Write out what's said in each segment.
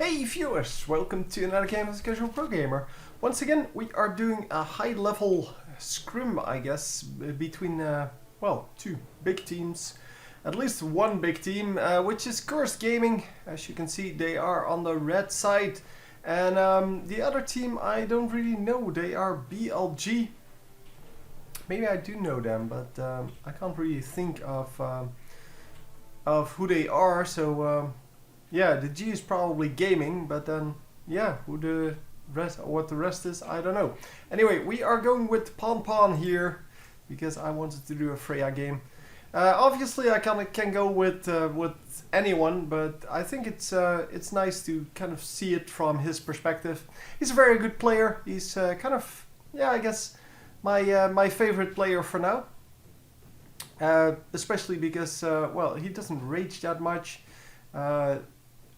Hey viewers, welcome to another game as a casual pro gamer. Once again, we are doing a high level scrim, I guess, between, well, two big teams. At least one big team, which is Cursed Gaming. As you can see, they are on the red side. And the other team, I don't really know. They are BLG. Maybe I do know them, but I can't really think of who they are. So yeah, the G is probably gaming, but then yeah, what the rest is, I don't know. Anyway, we are going with PonPon here because I wanted to do a Freya game. Obviously, I can go with anyone, but I think it's nice to kind of see it from his perspective. He's a very good player. He's kind of, yeah, I guess my favorite player for now. Especially because well, he doesn't rage that much.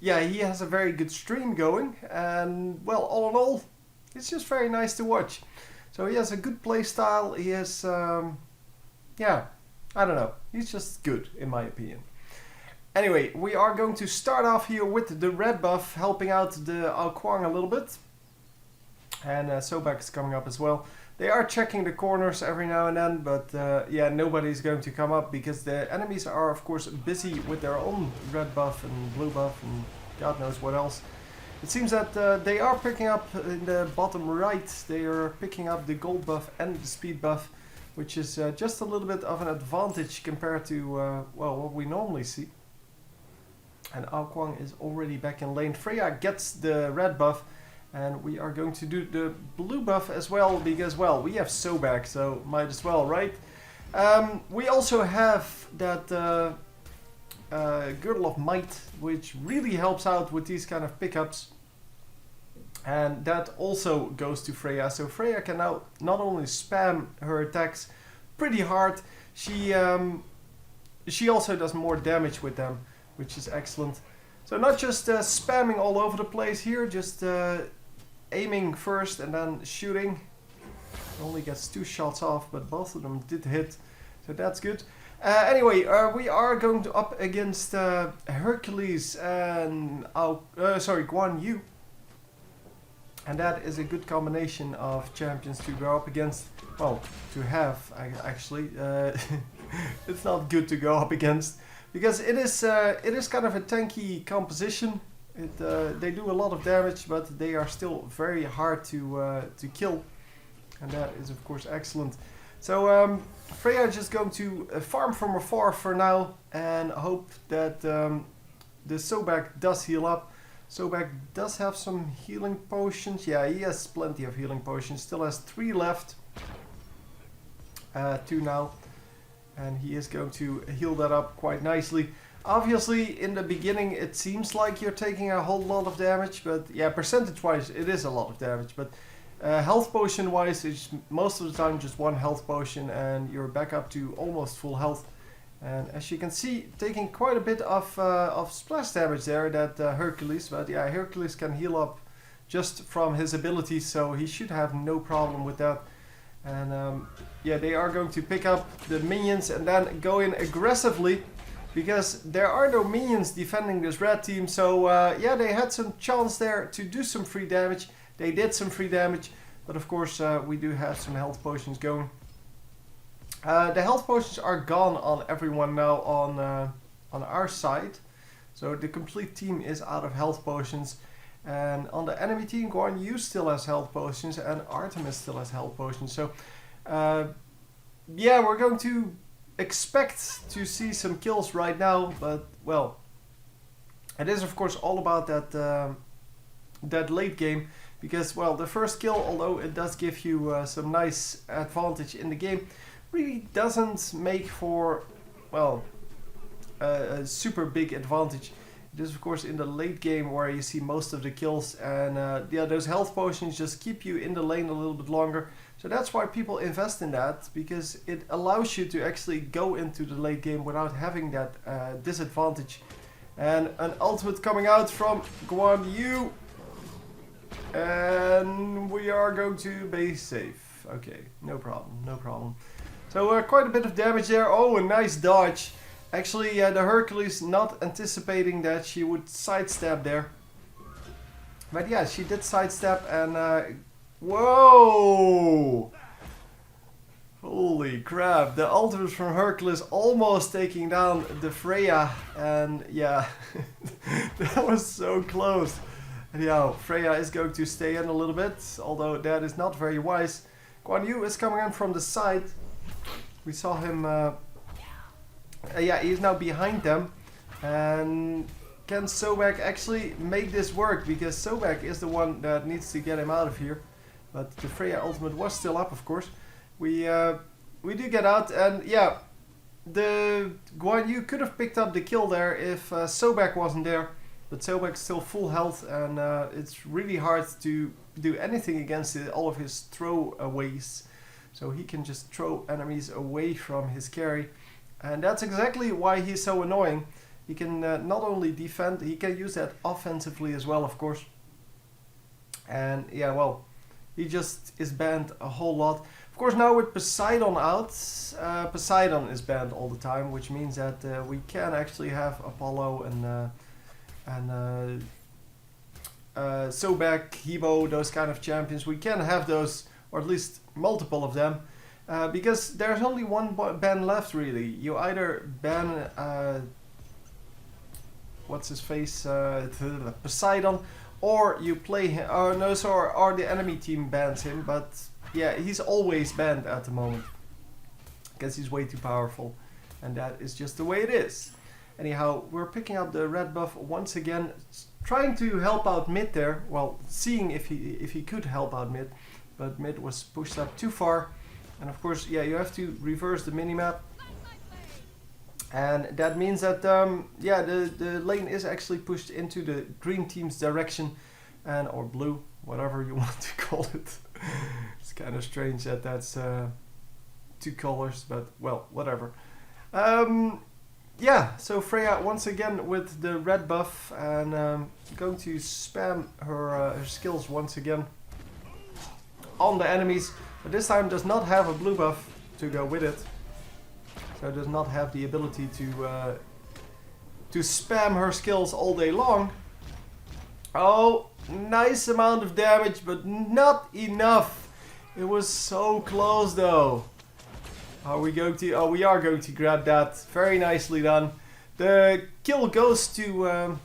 Yeah, he has a very good stream going, and well, all in all, it's just very nice to watch. So he has a good play style. He has, yeah, I don't know. He's just good, in my opinion. Anyway, we are going to start off here with the red buff, helping out the Kwang a little bit. And Sobek is coming up as well. They are checking the corners every now and then, but yeah, nobody's going to come up because the enemies are, of course, busy with their own red buff and blue buff and God knows what else. It seems that they are picking up in the bottom right, they are picking up the gold buff and the speed buff, which is just a little bit of an advantage compared to, well, what we normally see. And Kwang is already back in lane. Freya gets the red buff. And we are going to do the blue buff as well, because, well, we have Sobek, so might as well, right? We also have that Girdle of Might, which really helps out with these kind of pickups. And that also goes to Freya. So Freya can now not only spam her attacks pretty hard, she also does more damage with them, which is excellent. So not just spamming all over the place here, just aiming first and then shooting. Only gets 2 shots off, but both of them did hit, so that's good. Anyway, we are going to up against Hercules and Guan Yu, and that is a good combination of champions to go up against. Well, to have actually. It's not good to go up against because it is kind of a tanky composition. They do a lot of damage, but they are still very hard to kill, and that is of course excellent. So Freya is just going to farm from afar for now and hope that the Sobek does heal up. Sobek does have some healing potions. Yeah, he has plenty of healing potions. Still has 3 left. 2 now, and he is going to heal that up quite nicely. Obviously, in the beginning, it seems like you're taking a whole lot of damage, but yeah, percentage-wise, it is a lot of damage. But health potion-wise, it's most of the time just 1 health potion, and you're back up to almost full health. And as you can see, taking quite a bit of splash damage there, that Hercules. But yeah, Hercules can heal up just from his abilities, so he should have no problem with that. And yeah, they are going to pick up the minions and then go in aggressively, because there are no minions defending this red team. So yeah, they had some chance there to do some free damage. They did some free damage, but of course we do have some health potions going. The health potions are gone on everyone now on our side. So the complete team is out of health potions. And on the enemy team, Guan Yu still has health potions and Artemis still has health potions. So yeah, we're going to expect to see some kills right now, but well, it is of course all about that late game, because well, the first kill, although it does give you some nice advantage in the game, really doesn't make for, well, a super big advantage. It is of course in the late game where you see most of the kills, and yeah, those health potions just keep you in the lane a little bit longer. So that's why people invest in that, because it allows you to actually go into the late game without having that disadvantage. And an ultimate coming out from Guan Yu, and we are going to be safe. Okay, no problem, no problem. So quite a bit of damage there. Oh, a nice dodge. Actually, the Hercules not anticipating that she would sidestep there. But yeah, she did sidestep and whoa! Holy crap, the ultimates from Hercules almost taking down the Freya, and yeah, that was so close. Anyhow, Freya is going to stay in a little bit, although that is not very wise. Guan Yu is coming in from the side. We saw him, yeah, he's now behind them. And can Sobek actually make this work? Because Sobek is the one that needs to get him out of here. But the Freya ultimate was still up, of course. We do get out, and yeah, the Guan Yu could have picked up the kill there if Sobek wasn't there. But Sobek's still full health, and it's really hard to do anything against all of his throwaways. So he can just throw enemies away from his carry. And that's exactly why he's so annoying. He can not only defend, he can use that offensively as well, of course. And yeah, well, he just is banned a whole lot. Of course, now with Poseidon out, Poseidon is banned all the time, which means that we can actually have Apollo and Sobek, Hebo, those kind of champions. We can have those, or at least multiple of them, because there's only one ban left really. You either ban what's his face, Poseidon, or you play him, or the enemy team bans him. But yeah, he's always banned at the moment because he's way too powerful, and that is just the way it is. Anyhow, we're picking up the red buff once again, trying to help out mid there. Well, seeing if he could help out mid, but mid was pushed up too far. And of course, yeah, you have to reverse the minimap, and that means that yeah, the lane is actually pushed into the green team's direction, and or blue, whatever you want to call it. It's kind of strange that that's two colors, but well, whatever. Yeah, so Freya once again with the red buff, and going to spam her skills once again on the enemies, but this time does not have a blue buff to go with it, so does not have the ability to spam her skills all day long. Oh, nice amount of damage, but not enough. It was so close though. Are we going to? Oh, we are going to grab that. Very nicely done. The kill goes to,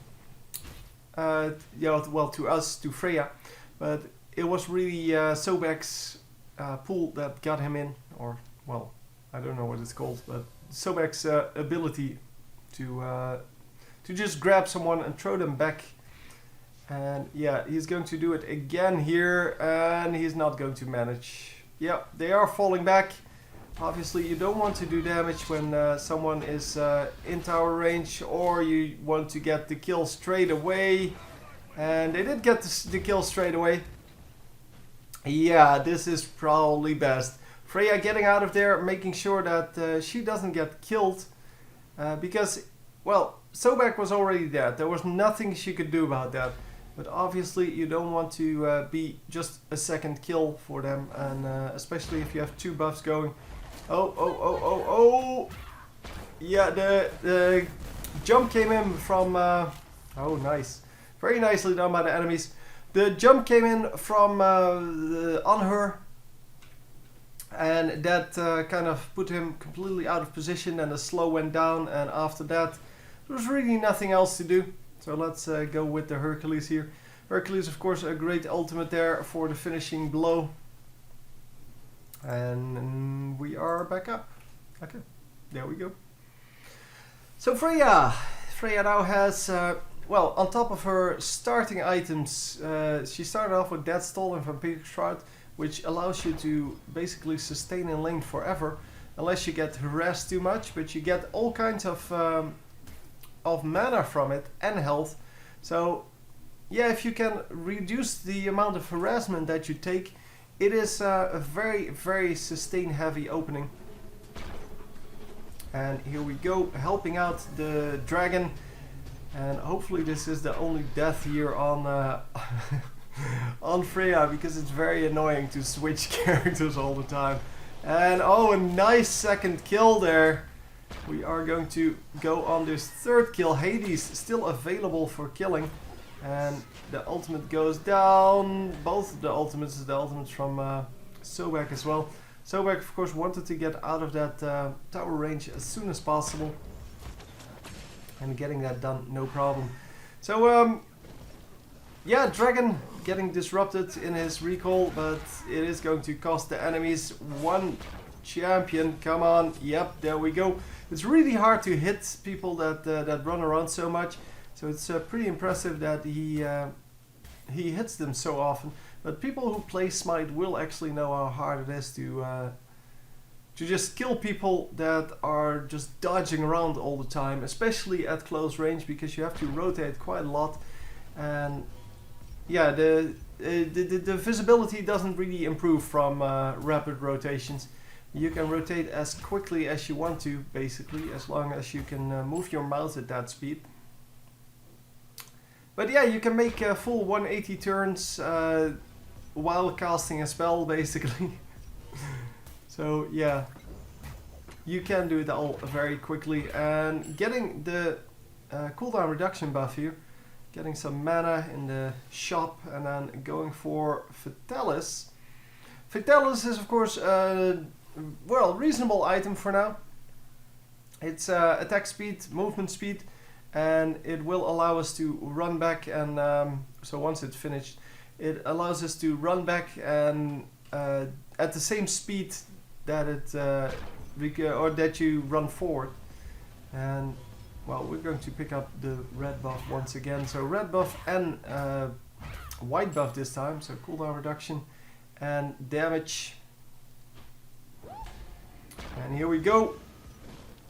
yeah, well, to us, to Freya, but it was really Sobek's pull that got him in, or well, I don't know what it's called, but Sobek's ability to just grab someone and throw them back. And yeah, he's going to do it again here, and he's not going to manage. Yeah, they are falling back. Obviously, you don't want to do damage when someone is in tower range, or you want to get the kill straight away. And they did get the kill straight away. Yeah, this is probably best. Freya getting out of there, making sure that she doesn't get killed. Because, well, Sobek was already dead. There was nothing she could do about that. But obviously you don't want to be just a second kill for them, and especially if you have two buffs going. Oh! Yeah, the jump came in from... oh, nice. Very nicely done by the enemies. The jump came in from on her, and that kind of put him completely out of position, and the slow went down, and after that there was really nothing else to do. So let's go with the Hercules here. Hercules, of course, a great ultimate there for the finishing blow. And we are back up. Okay, there we go. So Freya now has, well, on top of her starting items, she started off with Dead Stall and Vampiric Shroud, which allows you to basically sustain in lane forever, unless you get harassed too much, but you get all kinds of mana from it and health. So yeah, if you can reduce the amount of harassment that you take, it is a very, very sustain heavy opening. And here we go, helping out the dragon, and hopefully this is the only death here on on Freya, because it's very annoying to switch characters all the time. And oh, a nice second kill there. We are going to go on this third kill. Hades still available for killing. And the ultimate goes down. Both of the ultimates, the ultimates from Sobek as well. Sobek, of course, wanted to get out of that tower range as soon as possible. And getting that done, no problem. So, yeah, Dragon getting disrupted in his recall, but it is going to cost the enemies one champion. Come on, yep, there we go. It's really hard to hit people that that run around so much, so it's pretty impressive that he hits them so often. But people who play Smite will actually know how hard it is to just kill people that are just dodging around all the time, especially at close range, because you have to rotate quite a lot. And yeah, the visibility doesn't really improve from rapid rotations. You can rotate as quickly as you want to, basically, as long as you can move your mouse at that speed. But yeah, you can make full 180 turns while casting a spell, basically. So yeah, you can do it all very quickly. And getting the cooldown reduction buff here, getting some mana in the shop, and then going for Vitalis. Vitalis is of course well, reasonable item for now. It's attack speed, movement speed, and it will allow us to run back, and so once it's finished, it allows us to run back and at the same speed that it or that you run forward. And well, we're going to pick up the red buff once again. So red buff and white buff this time. So cooldown reduction and damage. And here we go.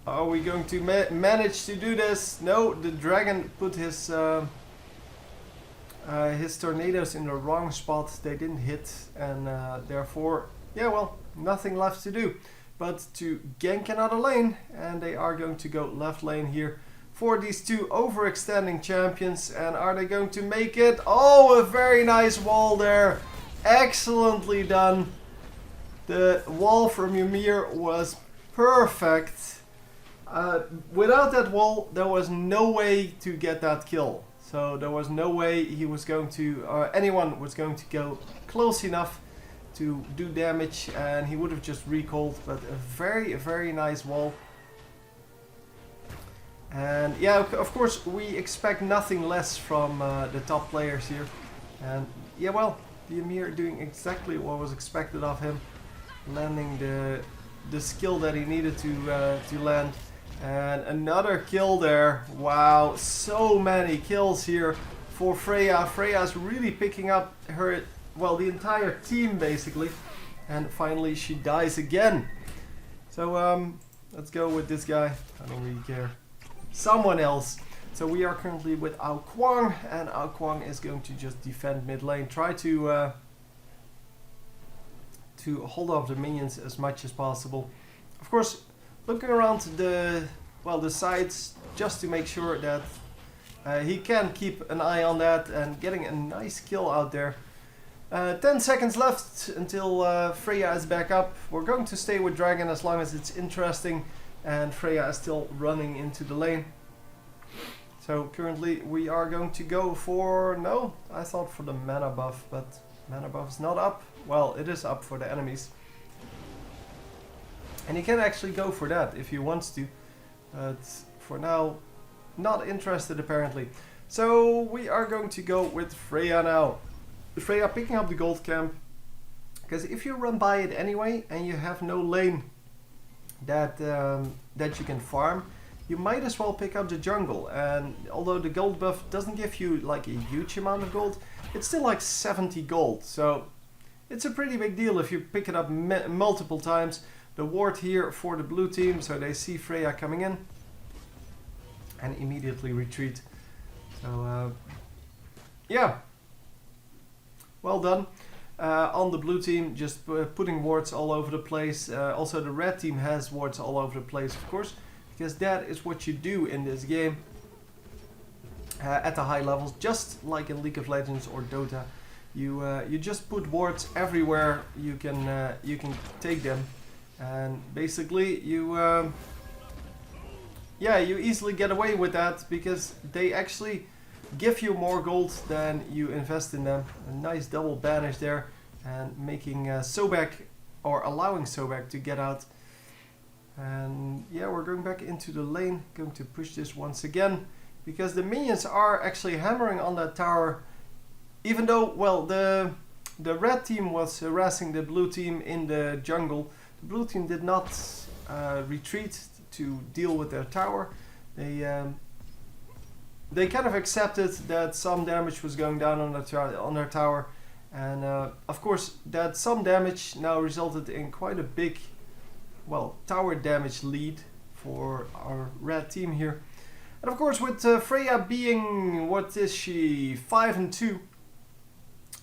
Are we going to manage to do this? No, the dragon put his tornadoes in the wrong spot. They didn't hit, and therefore, yeah, well, nothing left to do but to gank another lane. And they are going to go left lane here for these two overextending champions. And are they going to make it? Oh, a very nice wall there. Excellently done. The wall from Ymir was perfect. Without that wall, there was no way to get that kill. So there was no way he was going to, or anyone was going to go close enough to do damage, and he would have just recalled. But a very, very nice wall. And yeah, of course, we expect nothing less from the top players here. And yeah, well, the Ymir doing exactly what was expected of him, landing the skill that he needed to land. And another kill there. Wow, so many kills here for Freya. Freya's really picking up her, well, the entire team basically. And finally she dies again. So let's go with this guy. I don't really care. Someone else. So we are currently with Ao Kuang, and Ao Kuang is going to just defend mid lane. Try to hold off the minions as much as possible. Of course, looking around the sides just to make sure that he can keep an eye on that, and getting a nice kill out there. 10 seconds left until Freya is back up. We're going to stay with Dragon as long as it's interesting, and Freya is still running into the lane. So currently we are going to go for, no, I thought for the mana buff, but mana buff is not up. Well, it is up for the enemies. And you can actually go for that if you want to. But for now, not interested apparently. So we are going to go with Freya now. Freya picking up the gold camp. Because if you run by it anyway and you have no lane that you can farm, you might as well pick up the jungle. And although the gold buff doesn't give you like a huge amount of gold, it's still like 70 gold. So it's a pretty big deal if you pick it up multiple times. The ward here for the blue team, so they see Freya coming in and immediately retreat. So yeah, well done on the blue team, just putting wards all over the place. Also the red team has wards all over the place, of course, because that is what you do in this game at the high levels, just like in League of Legends or Dota. You just put wards everywhere you can take them. And basically you easily get away with that, because they actually give you more gold than you invest in them. A nice double banish there, and making Sobek, or allowing Sobek to get out. And yeah, we're going back into the lane, going to push this once again, because the minions are actually hammering on that tower, even though, well, the red team was harassing the blue team in the jungle. The blue team did not retreat to deal with their tower. They kind of accepted that some damage was going down on their tower, and of course that some damage now resulted in quite a big, well, tower damage lead for our red team here. And of course, with Freya being, what is she, 5-2,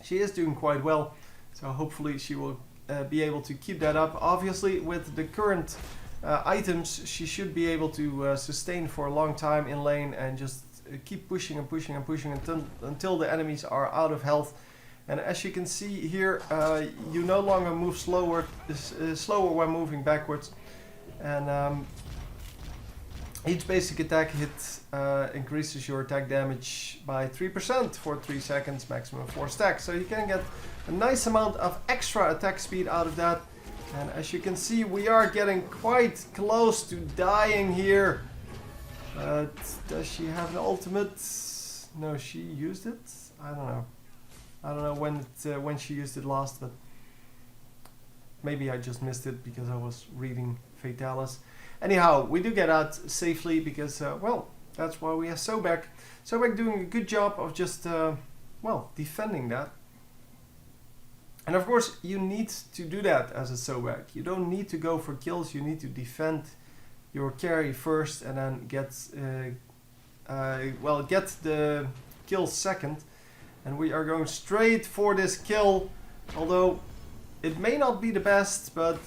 she is doing quite well, so hopefully she will be able to keep that up. Obviously, with the current items, she should be able to sustain for a long time in lane and just keep pushing and pushing and pushing until the enemies are out of health. And as you can see here, you no longer move slower when moving backwards. And each basic attack hit increases your attack damage by 3% for 3 seconds, maximum 4 stacks. So you can get a nice amount of extra attack speed out of that. And as you can see, we are getting quite close to dying here. Does she have an ultimate? No, she used it? I don't know. I don't know when she used it last, but maybe I just missed it because I was reading Fatalis. Anyhow, we do get out safely because, well, that's why we have Sobek. Sobek doing a good job of just, well, defending that. And of course, you need to do that as a Sobek. You don't need to go for kills, you need to defend your carry first and then get the kill second. And we are going straight for this kill, although it may not be the best, but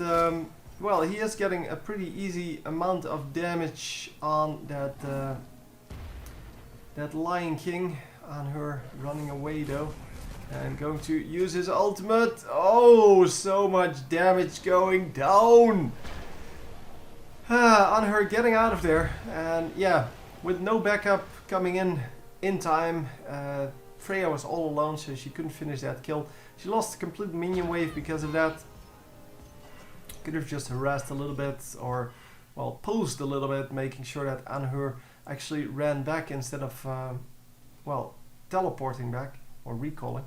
well, he is getting a pretty easy amount of damage on that that Lion King, on her running away though. And going to use his ultimate. Oh, so much damage going down on her getting out of there. And yeah, with no backup coming in time, Freya was all alone, so she couldn't finish that kill. She lost a complete minion wave because of that. Could have just harassed a little bit, or, well, posed a little bit, making sure that Anhur actually ran back instead of, well, teleporting back or recalling.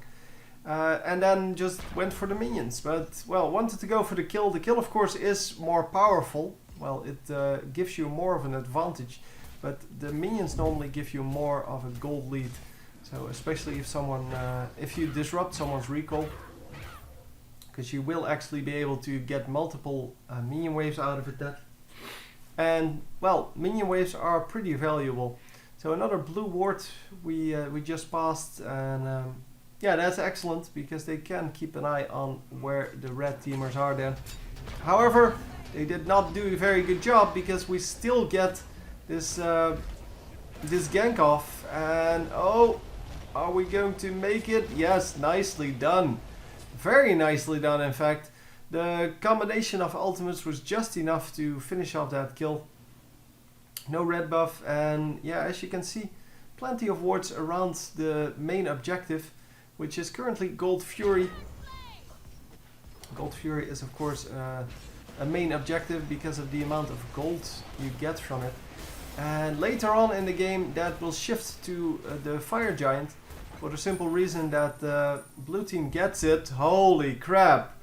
And then just went for the minions, but, well, wanted to go for the kill. The kill, of course, is more powerful. Well, it gives you more of an advantage, but the minions normally give you more of a gold lead. So especially if someone, if you disrupt someone's recall, because you will actually be able to get multiple minion waves out of it. And well, minion waves are pretty valuable. So another blue ward we just passed, and yeah, that's excellent because they can keep an eye on where the red teamers are then. However, they did not do a very good job because we still get this this gank off, and oh, are we going to make it? Yes, nicely done. Very nicely done, in fact. The combination of ultimates was just enough to finish off that kill. No red buff, and yeah, as you can see, plenty of wards around the main objective, which is currently Gold Fury. Gold Fury is, of course, a main objective because of the amount of gold you get from it. And later on in the game, that will shift to the Fire Giant, for the simple reason that blue team gets it. Holy crap!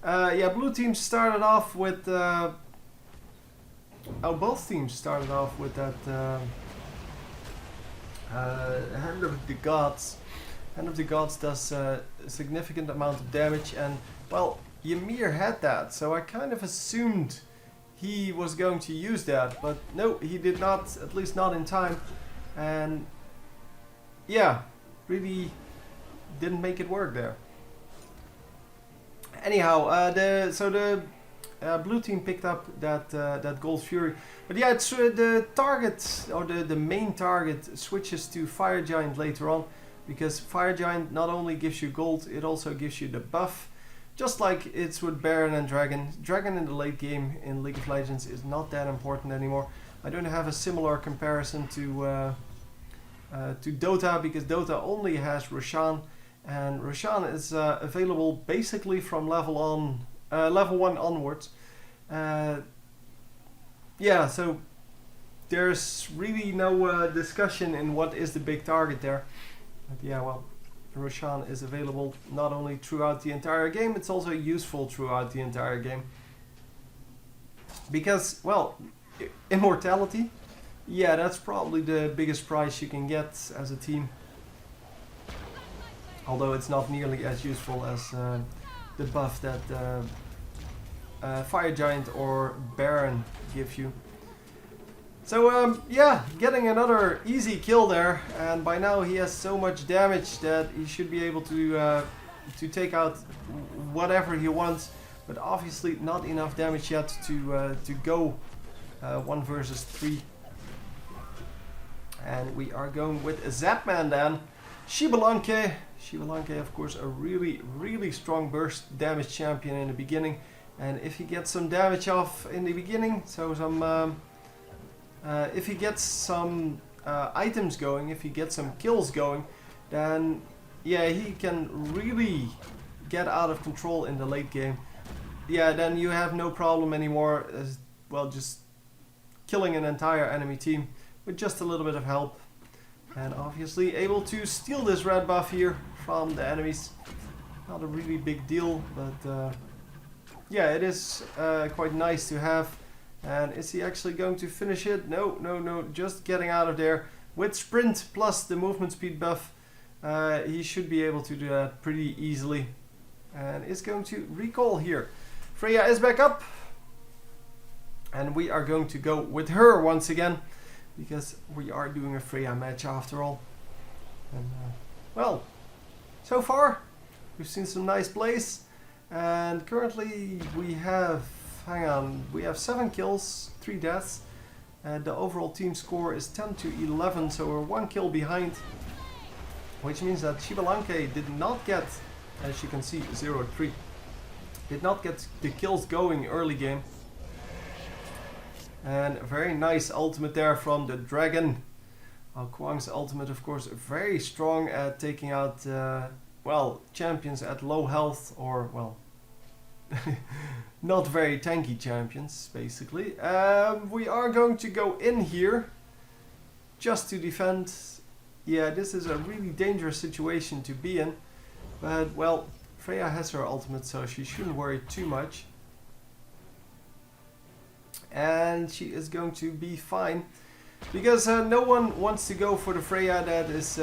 Yeah, blue team started off with. Oh, both teams started off with that Hand of the Gods. Hand of the Gods does a significant amount of damage, and well, Ymir had that, so I kind of assumed he was going to use that, but no, he did not, at least not in time, and yeah, really didn't make it work there. Anyhow, the blue team picked up that Gold Fury, but yeah, it's the target, or the main target, switches to Fire Giant later on, because Fire Giant not only gives you gold, it also gives you the buff. Just like it's with Baron and Dragon. Dragon in the late game in League of Legends is not that important anymore. I don't have a similar comparison to to Dota, because Dota only has Roshan, and Roshan is available basically from level 1 onwards. Yeah, so there's really no discussion in what is the big target there. But yeah, well, Roshan is available not only throughout the entire game, it's also useful throughout the entire game. Because, well, immortality, yeah, that's probably the biggest prize you can get as a team. Although it's not nearly as useful as the buff that Fire Giant or Baron give you. So yeah, getting another easy kill there, and by now he has so much damage that he should be able to take out whatever he wants, but obviously not enough damage yet to go 1 versus 3. And we are going with a Zapman then. Shibalanke. Shibalanke, of course, a really strong burst damage champion in the beginning, and if he gets some damage off in the beginning, so some if he gets some items going, if he gets some kills going, then yeah, he can really get out of control in the late game. Yeah, then you have no problem anymore as well, just killing an entire enemy team with just a little bit of help. And obviously able to steal this red buff here from the enemies. Not a really big deal, but yeah, it is quite nice to have. And is he actually going to finish it? No, just getting out of there. With sprint plus the movement speed buff, he should be able to do that pretty easily. And is going to recall here. Freya is back up. And we are going to go with her once again, because we are doing a Freya match after all. And well, so far we've seen some nice plays. And currently we have, hang on, we have 7 kills, 3 deaths. The overall team score is 10 to 11, so we're 1 kill behind. Which means that Shibalanke did not get, as you can see, 0-3. Did not get the kills going early game. And a very nice ultimate there from the dragon. Kwang's ultimate, of course, very strong at taking out, well, champions at low health, or, well, not very tanky champions, basically. We are going to go in here just to defend. Yeah, this is a really dangerous situation to be in. But, well, Freya has her ultimate, so she shouldn't worry too much. And she is going to be fine. Because no one wants to go for the Freya that is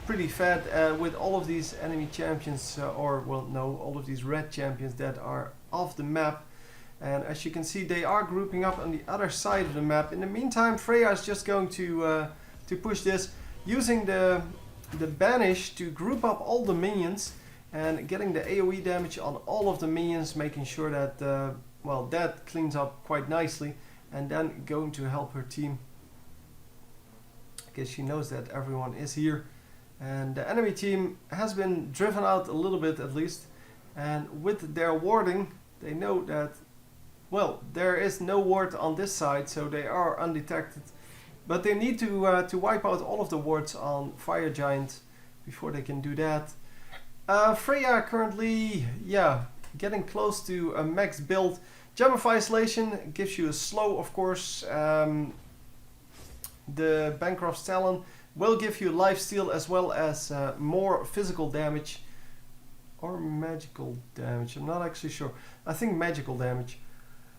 pretty fat with all of these enemy champions, or well, no, all of these red champions that are off the map. And as you can see, they are grouping up on the other side of the map. In the meantime, Freya is just going to push this, using the banish to group up all the minions and getting the AoE damage on all of the minions, making sure that well, that cleans up quite nicely, and then going to help her team, because she knows that everyone is here. And the enemy team has been driven out a little bit at least, and with their warding they know that, well, there is no ward on this side, so they are undetected, but they need to wipe out all of the wards on Fire Giant before they can do that. Freya currently, yeah, getting close to a max build. Gem of Isolation gives you a slow, of course. The Bancroft's Talon will give you lifesteal as well as more physical damage. Or magical damage, I'm not actually sure. I think magical damage.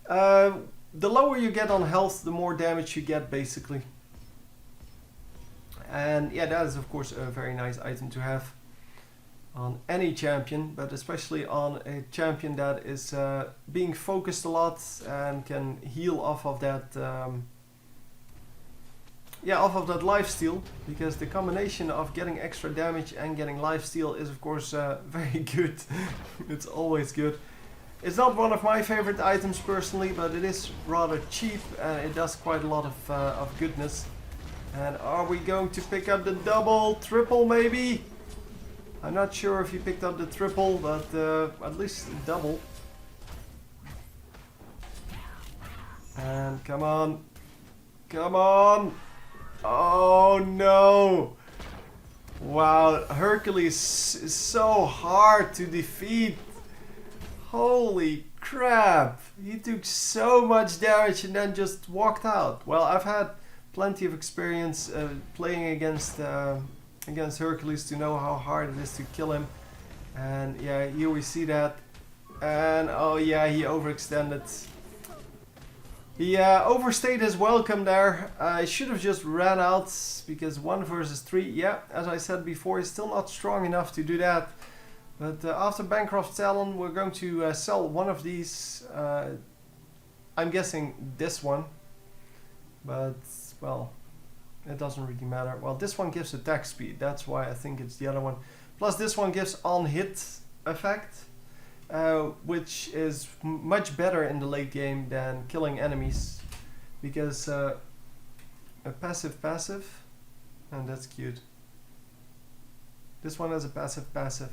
The lower you get on health, the more damage you get, basically. And yeah, that is of course a very nice item to have on any champion, but especially on a champion that is being focused a lot and can heal off of that yeah, off of that lifesteal, because the combination of getting extra damage and getting lifesteal is of course very good. It's always good. It's not one of my favorite items personally, but it is rather cheap and it does quite a lot of goodness. And are we going to pick up the double, triple maybe? I'm not sure if he picked up the triple, but at least double. And come on. Come on. Oh no! Wow, Hercules is so hard to defeat. Holy crap! He took so much damage and then just walked out. Well, I've had plenty of experience playing against Hercules to know how hard it is to kill him. And yeah, here we see that. And oh yeah, he overextended. He overstayed his welcome there. I should have just ran out because 1 versus 3. Yeah, as I said before, he's still not strong enough to do that. But after Bancroft's Talon, we're going to sell one of these. I'm guessing this one. But, well, it doesn't really matter. Well, this one gives attack speed. That's why I think it's the other one. Plus, this one gives on-hit effect. Which is much better in the late game than killing enemies, because a passive, and that's cute. This one has a passive.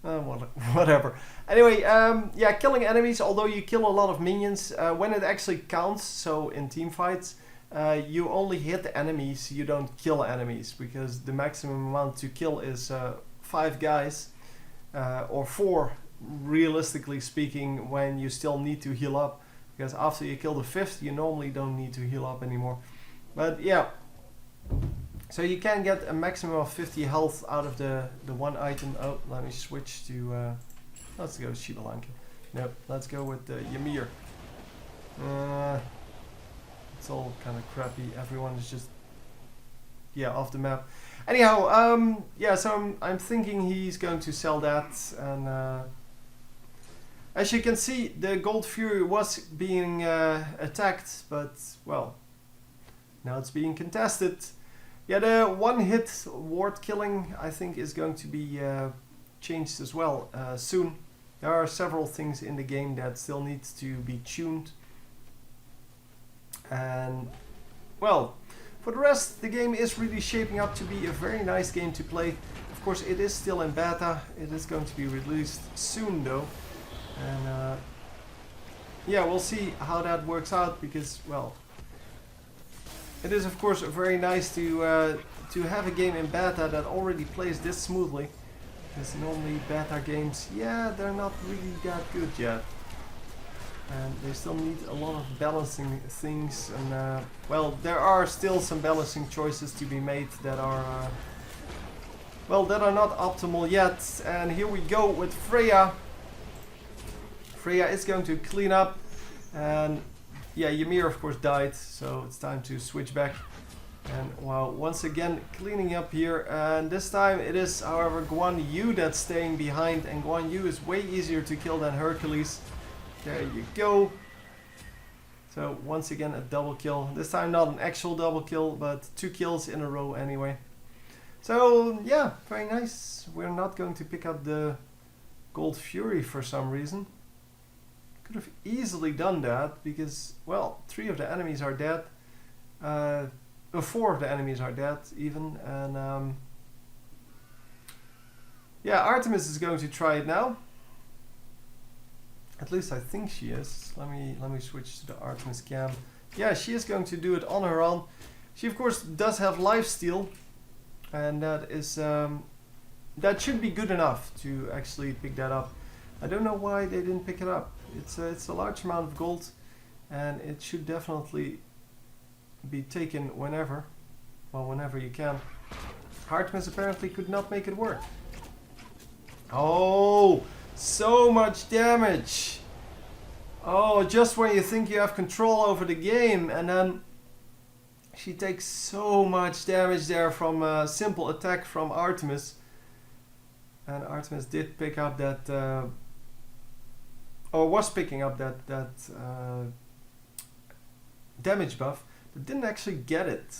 Whatever. Anyway, yeah, killing enemies, although you kill a lot of minions, when it actually counts, so in team fights, you only hit the enemies, you don't kill enemies, because the maximum amount to kill is 5 guys, or 4. Realistically speaking, when you still need to heal up, because after you kill the 5th you normally don't need to heal up anymore. But yeah, so you can get a maximum of 50 health out of the one item. Oh, let me switch to let's go Shiva Lanka. No, let's go with Ymir. It's all kind of crappy. Everyone is just off the map. Anyhow, yeah, so I'm thinking he's going to sell that, and as you can see, the Gold Fury was being attacked, but, well, now it's being contested. Yeah, the one-hit ward killing, I think, is going to be changed as well soon. There are several things in the game that still need to be tuned. And, well, for the rest, the game is really shaping up to be a very nice game to play. Of course, it is still in beta. It is going to be released soon, though. And yeah, we'll see how that works out, because, well, it is of course very nice to have a game in beta that already plays this smoothly, because normally beta games, yeah, they're not really that good yet, and they still need a lot of balancing things, and well, there are still some balancing choices to be made that are well, that are not optimal yet. And here we go with Freya. Freya is going to clean up, and yeah, Ymir of course died, so it's time to switch back. And wow, once again cleaning up here, and this time it is, however, Guan Yu that's staying behind, and Guan Yu is way easier to kill than Hercules. There you go. So once again a double kill. This time not an actual double kill, but 2 kills in a row anyway. So yeah, very nice. We're not going to pick up the Gold Fury for some reason. Could have easily done that, because, well, 3 of the enemies are dead. 4 of the enemies are dead even, and yeah, Artemis is going to try it now. At least I think she is. Let me switch to the Artemis cam. Yeah, she is going to do it on her own. She of course does have lifesteal, and that is that should be good enough to actually pick that up. I don't know why they didn't pick it up. It's a large amount of gold, and it should definitely be taken whenever. Well, whenever you can. Artemis apparently could not make it work. Oh, so much damage. Oh, just when you think you have control over the game, and then she takes so much damage there from a simple attack from Artemis. And Artemis did pick up that or was picking up that damage buff, but didn't actually get it.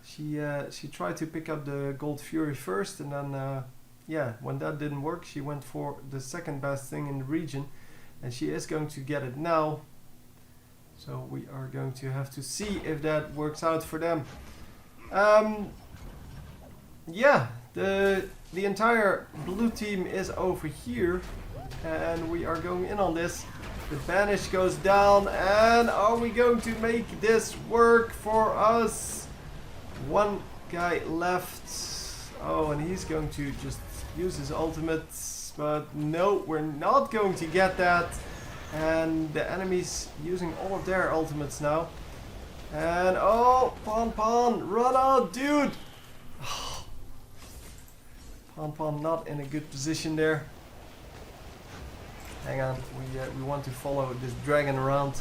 She tried to pick up the Gold Fury first, and then yeah, when that didn't work, she went for the second best thing in the region, and she is going to get it now. So we are going to have to see if that works out for them. Yeah, the entire blue team is over here, and we are going in on this. The banish goes down, and are we going to make this work for us? One guy left. Oh, and he's going to just use his ultimate, but no, we're not going to get that. And the enemy's using all of their ultimates now. And oh, PonPon, run out, dude! PonPon not in a good position there. Hang on, we want to follow this dragon around.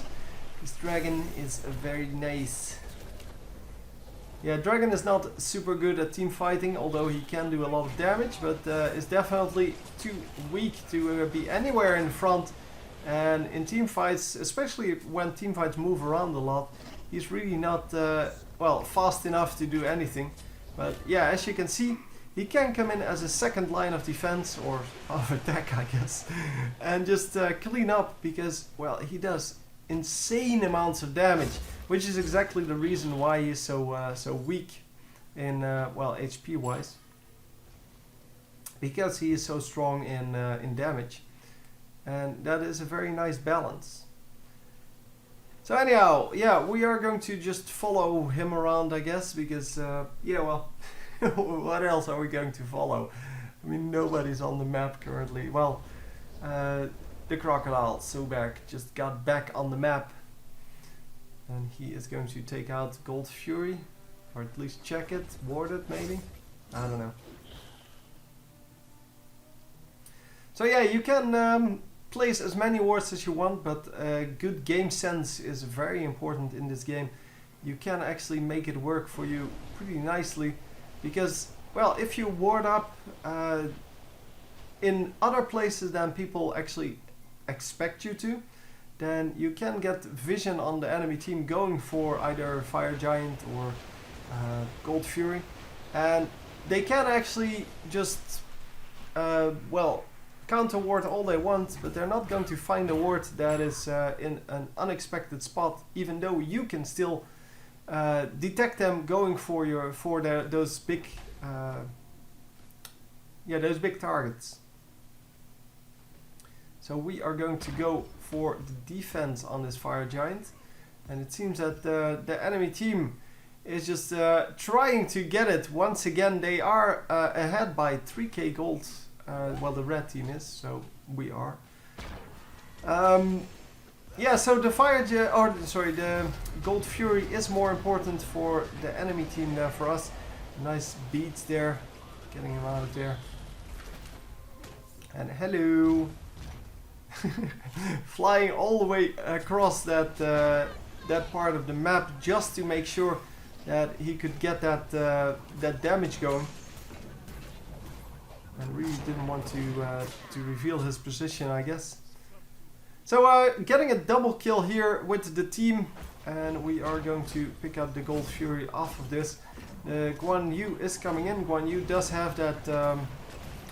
This dragon is very nice. Yeah, dragon is not super good at team fighting, although he can do a lot of damage, but is definitely too weak to be anywhere in front. And in team fights, especially when team fights move around a lot, he's really not well, fast enough to do anything. But yeah, as you can see, he can come in as a second line of defense, or of attack, I guess, and just clean up, because, well, he does insane amounts of damage, which is exactly the reason why he is so weak in, well, HP wise, because he is so strong in damage. And that is a very nice balance. So anyhow, yeah, we are going to just follow him around, I guess, because, yeah, well, what else are we going to follow? I mean, nobody's on the map currently. Well, the crocodile, Sobek, just got back on the map. And he is going to take out Gold Fury, or at least check it, ward it maybe? I don't know. So yeah, you can place as many wards as you want, but good game sense is very important in this game. You can actually make it work for you pretty nicely, because, well, if you ward up in other places than people actually expect you to, then you can get vision on the enemy team going for either Fire Giant or Gold Fury, and they can actually just, well, counter ward all they want, but they're not going to find a ward that is in an unexpected spot, even though you can still detect them going for those big those big targets. So we are going to go for the defense on this Fire Giant, and it seems that the enemy team is just trying to get it. Once again, they are ahead by 3k gold. Well, the red team is, so we are. Yeah, so the the Gold Fury is more important for the enemy team than for us. Nice beats there, getting him out of there. And hello, flying all the way across that that part of the map just to make sure that he could get that that damage going. And really didn't want to reveal his position, I guess. So getting a double kill here with the team, and we are going to pick up the Gold Fury off of this. Guan Yu is coming in. Guan Yu does have that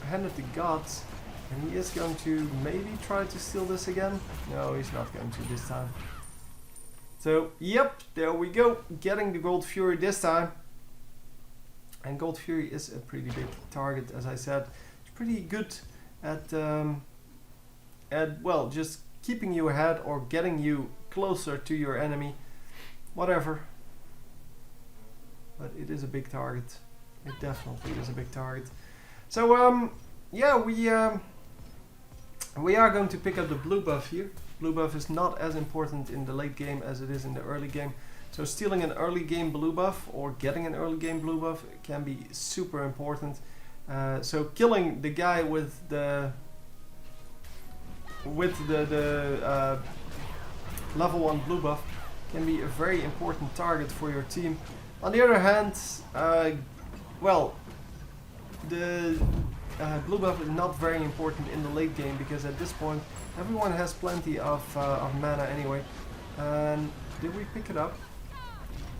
Hand of the Gods, and he is going to maybe try to steal this again. No, he's not going to this time. So, yep, there we go, getting the Gold Fury this time. And Gold Fury is a pretty big target, as I said. It's pretty good at well, just keeping you ahead or getting you closer to your enemy, whatever. But it is a big target. It definitely is a big target. So yeah, we are going to pick up the blue buff here. Blue buff is not as important in the late game as it is in the early game. So stealing an early game blue buff or getting an early game blue buff can be super important. So killing the guy with the level 1 blue buff can be a very important target for your team. On the other hand, well, the blue buff is not very important in the late game, because at this point everyone has plenty of mana anyway. And did we pick it up?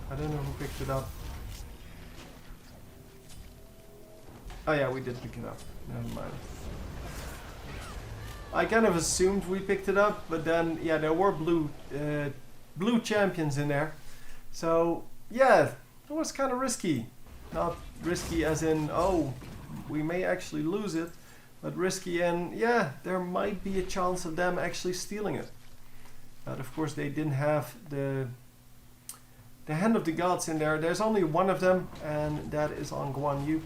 I don't know who picked it up. Oh yeah, we did pick it up. Never mind. I kind of assumed we picked it up, but then yeah, there were blue champions in there. So yeah, it was kind of risky. Not risky as in, oh, we may actually lose it, but risky in, yeah, there might be a chance of them actually stealing it. But of course they didn't have the Hand of the Gods in there. There's only one of them, and that is on Guan Yu.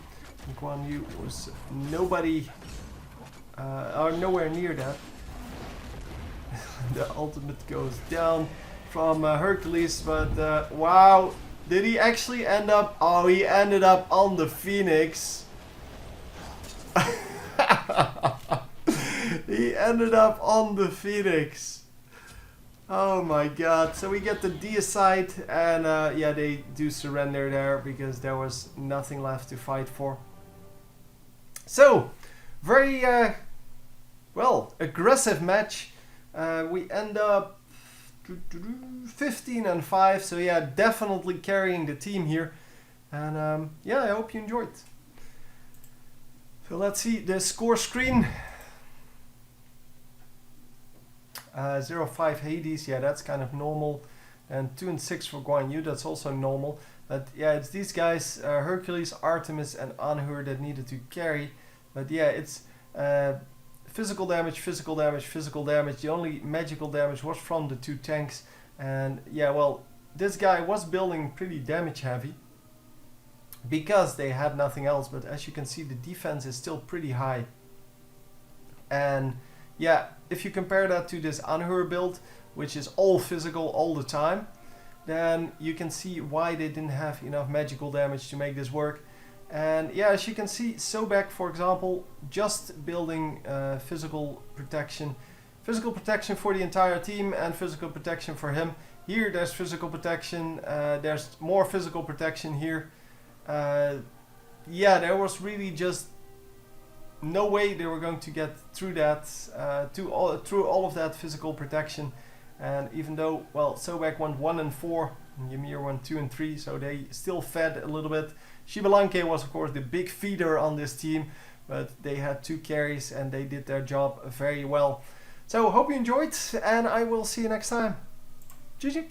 And Guan Yu was or nowhere near that. The ultimate goes down from Hercules, but wow, did he actually end up? Oh, he ended up on the Phoenix. He ended up on the Phoenix. Oh my god. So we get the deicide, and yeah, they do surrender there because there was nothing left to fight for. So, very well, aggressive match. We end up 15-5, so yeah, definitely carrying the team here. And yeah, I hope you enjoyed. So let's see the score screen. 0-5 Hades, yeah, that's kind of normal. And 2-6 for Guan Yu, that's also normal. But yeah, it's these guys, Hercules, Artemis, and Anhur that needed to carry. But yeah, it's physical damage, physical damage, physical damage. The only magical damage was from the 2 tanks. And yeah, well, this guy was building pretty damage heavy because they had nothing else. But as you can see, the defense is still pretty high. And yeah, if you compare that to this Anhur build, which is all physical all the time, then you can see why they didn't have enough magical damage to make this work. And yeah, as you can see, Sobek, for example, just building physical protection for the entire team and physical protection for him. Here there's physical protection, there's more physical protection here. Yeah, there was really just no way they were going to get through that, through all of that physical protection. And even though, well, Sobek went 1-4, and Ymir went 2-3, so they still fed a little bit. Shibalanke was of course the big feeder on this team, but they had 2 carries and they did their job very well. So hope you enjoyed, and I will see you next time. GG!